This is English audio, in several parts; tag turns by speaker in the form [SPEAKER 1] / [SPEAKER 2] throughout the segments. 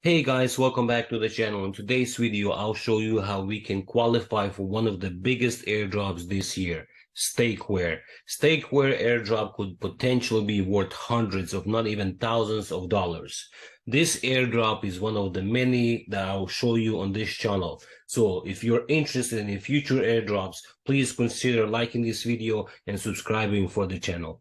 [SPEAKER 1] Hey guys, welcome back to the channel. In today's video, I'll show you how we can qualify for one of the biggest airdrops this year, StakeWare. StakeWare airdrop could potentially be worth hundreds, if not even thousands of dollars. This airdrop is one of the many that I'll show you on this channel. So if you're interested in future airdrops, please consider liking this video and subscribing for the channel.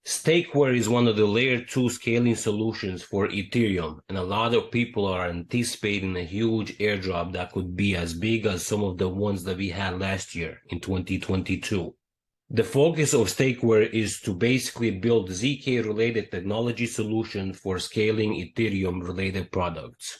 [SPEAKER 1] StakeWare is one of the layer 2 scaling solutions for Ethereum, and a lot of people are anticipating a huge airdrop that could be as big as some of the ones that we had last year in 2022. The focus of StakeWare is to basically build ZK-related technology solutions for scaling Ethereum-related products.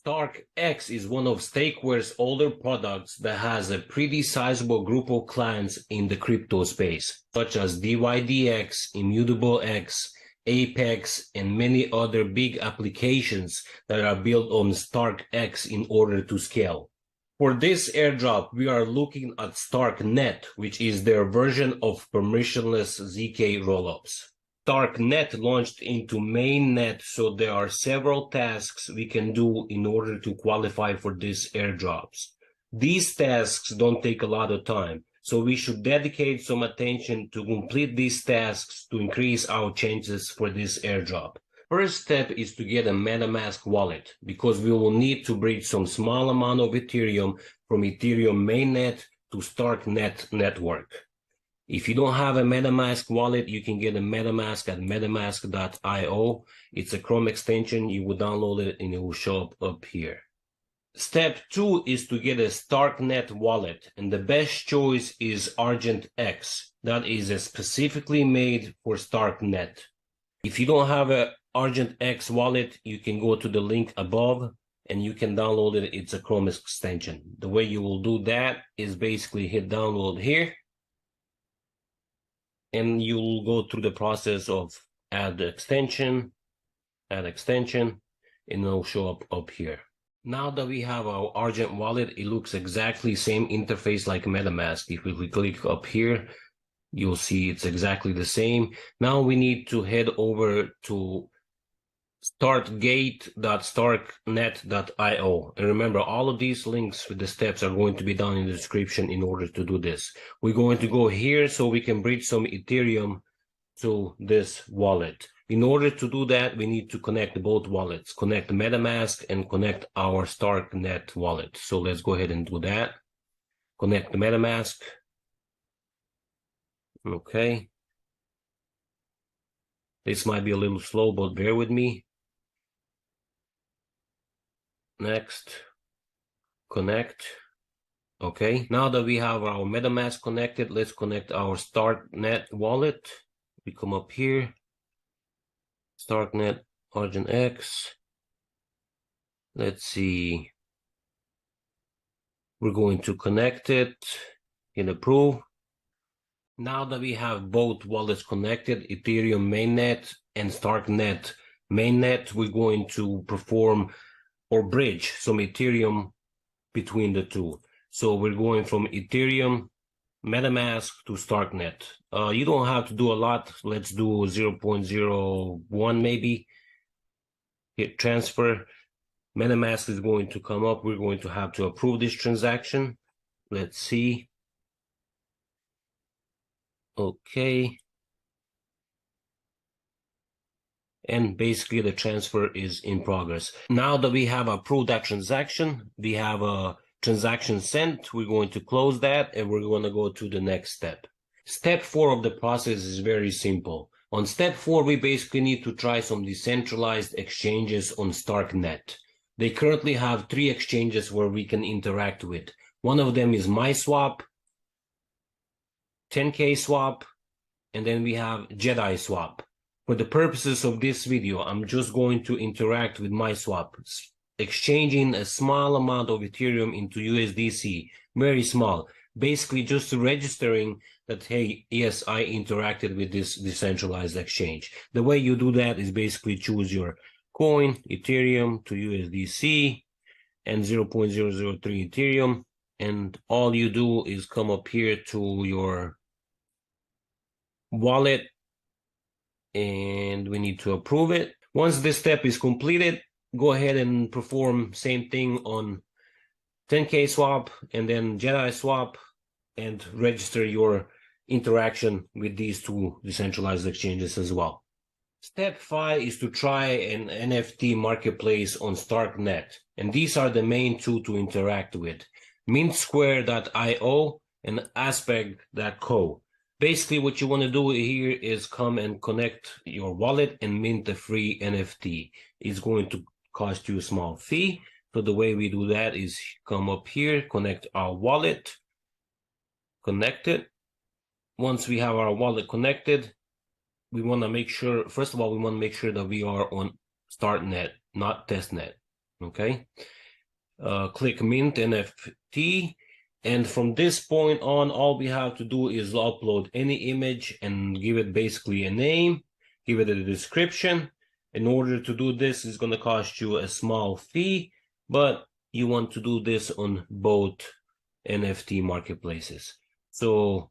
[SPEAKER 1] StarkX is one of StakeWare's older products that has a pretty sizable group of clients in the crypto space, such as DYDX, ImmutableX, Apex, and many other big applications that are built on StarkX in order to scale. For this airdrop, we are looking at StarkNet, which is their version of permissionless ZK rollups. StarkNet launched into mainnet, so there are several tasks we can do in order to qualify for these airdrops. These tasks don't take a lot of time, so we should dedicate some attention to complete these tasks to increase our chances for this airdrop. First step is to get a MetaMask wallet, because we will need to bridge some small amount of Ethereum from Ethereum mainnet to StarkNet network. If you don't have a MetaMask wallet, you can get a MetaMask at metamask.io. It's a Chrome extension. You will download it and it will show up here. Step 2 is to get a StarkNet wallet, and the best choice is ArgentX. That is specifically made for StarkNet. If you don't have a ArgentX wallet, you can go to the link above and you can download it. It's a Chrome extension. The way you will do that is basically hit download here, and you'll go through the process of add extension, and it'll show up here. Now that we have our Argent wallet, it looks exactly same interface like MetaMask. If we click up here, you'll see it's exactly the same. Now we need to head over to startgate.starknet.io. And remember, all of these links with the steps are going to be down in the description in order to do this. We're going to go here so we can bridge some Ethereum to this wallet. In order to do that, we need to connect both wallets, connect MetaMask and connect our StarkNet wallet. So let's go ahead and do that. Connect the MetaMask. Okay. This might be a little slow, but bear with me. Next, connect. Okay, now that we have our MetaMask connected, let's connect our StarkNet wallet. We come up here, StarkNet ArgentX. Let's see. We're going to connect it, hit approve. Now that we have both wallets connected, Ethereum mainnet and StarkNet mainnet, we're going to perform or bridge some Ethereum between the two. So we're going from Ethereum, MetaMask to StarkNet. You don't have to do a lot. Let's do 0.01 maybe. Hit transfer. MetaMask is going to come up. We're going to have to approve this transaction. Let's see. Okay. And basically the transfer is in progress. Now that we have approved that transaction, we have a transaction sent. We're going to close that and we're going to go to the next step. Step 4 of the process is very simple. On step 4, we basically need to try some decentralized exchanges on StarkNet. They currently have 3 exchanges where we can interact with. One of them is MySwap, 10K Swap, and then we have Jedi Swap. For the purposes of this video, I'm just going to interact with MySwap, exchanging a small amount of Ethereum into USDC, very small, basically just registering that, hey, yes, I interacted with this decentralized exchange. The way you do that is basically choose your coin, Ethereum to USDC, and 0.003 Ethereum, and all you do is come up here to your wallet, and we need to approve it. Once this step is completed, go ahead and perform same thing on 10K swap and then Jedi swap and register your interaction with these two decentralized exchanges as well. Step 5 is to try an NFT marketplace on StarkNet, and these are the main two to interact with: mintsquare.io and aspect.co. Basically, what you want to do here is come and connect your wallet and mint a free NFT. It's going to cost you a small fee. So the way we do that is come up here, connect our wallet, connect it. Once we have our wallet connected, we want to make sure, first of all, we want to make sure that we are on StarkNet, not testnet. Okay. Click mint NFT. And from this point on, all we have to do is upload any image and give it basically a name, give it a description. In order to do this, it's going to cost you a small fee, but you want to do this on both NFT marketplaces. So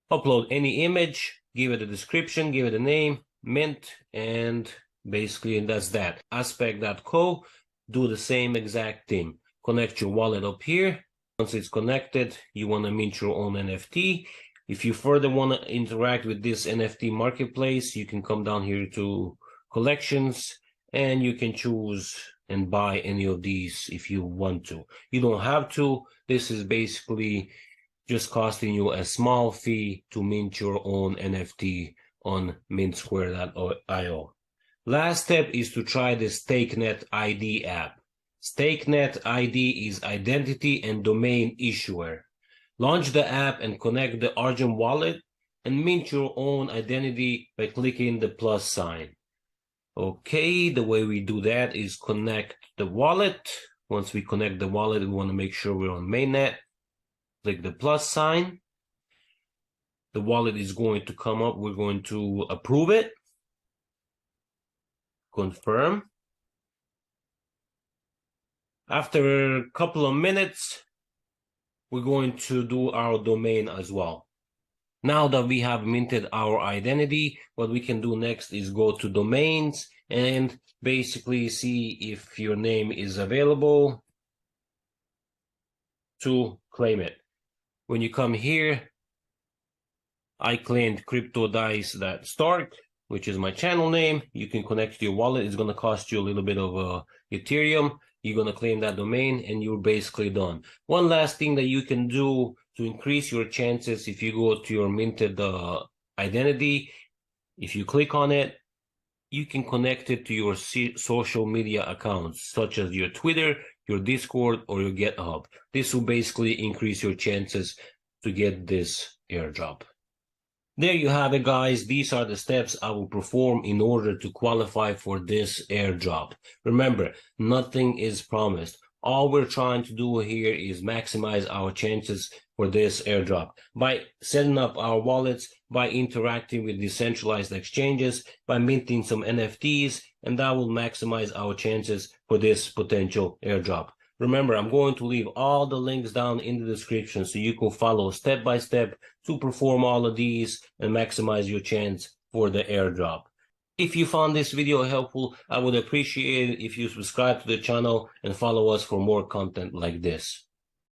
[SPEAKER 1] upload any image, give it a description, give it a name, mint, and basically that's that. Aspect.co, do the same exact thing. Connect your wallet up here. Once it's connected, you want to mint your own NFT. If you further want to interact with this NFT marketplace, you can come down here to collections and you can choose and buy any of these if you want to. You don't have to. This is basically just costing you a small fee to mint your own NFT on mintsquare.io. Last step is to try the StakeNet ID app. StakeNet ID is identity and domain issuer. Launch the app and connect the Arbitrum wallet and mint your own identity by clicking the plus sign. Okay, the way we do that is connect the wallet. Once we connect the wallet, we want to make sure we're on mainnet. Click the plus sign. The wallet is going to come up. We're going to approve it. Confirm. After a couple of minutes, we're going to do our domain as well. Now that we have minted our identity, what we can do next is go to domains and basically see if your name is available to claim it. When you come here, I claimed CRYPTO DYCE.Stark, which is my channel name. You can connect to your wallet. It's going to cost you a little bit of Ethereum. You're going to claim that domain and you're basically done. One last thing that you can do to increase your chances, if you go to your minted identity, if you click on it, you can connect it to your social media accounts, such as your Twitter, your Discord, or your GitHub. This will basically increase your chances to get this airdrop. There you have it, guys. These are the steps I will perform in order to qualify for this airdrop. Remember, nothing is promised. All we're trying to do here is maximize our chances for this airdrop by setting up our wallets, by interacting with decentralized exchanges, by minting some NFTs, and that will maximize our chances for this potential airdrop. Remember, I'm going to leave all the links down in the description so you can follow step by step to perform all of these and maximize your chance for the airdrop. If you found this video helpful, I would appreciate it if you subscribe to the channel and follow us for more content like this.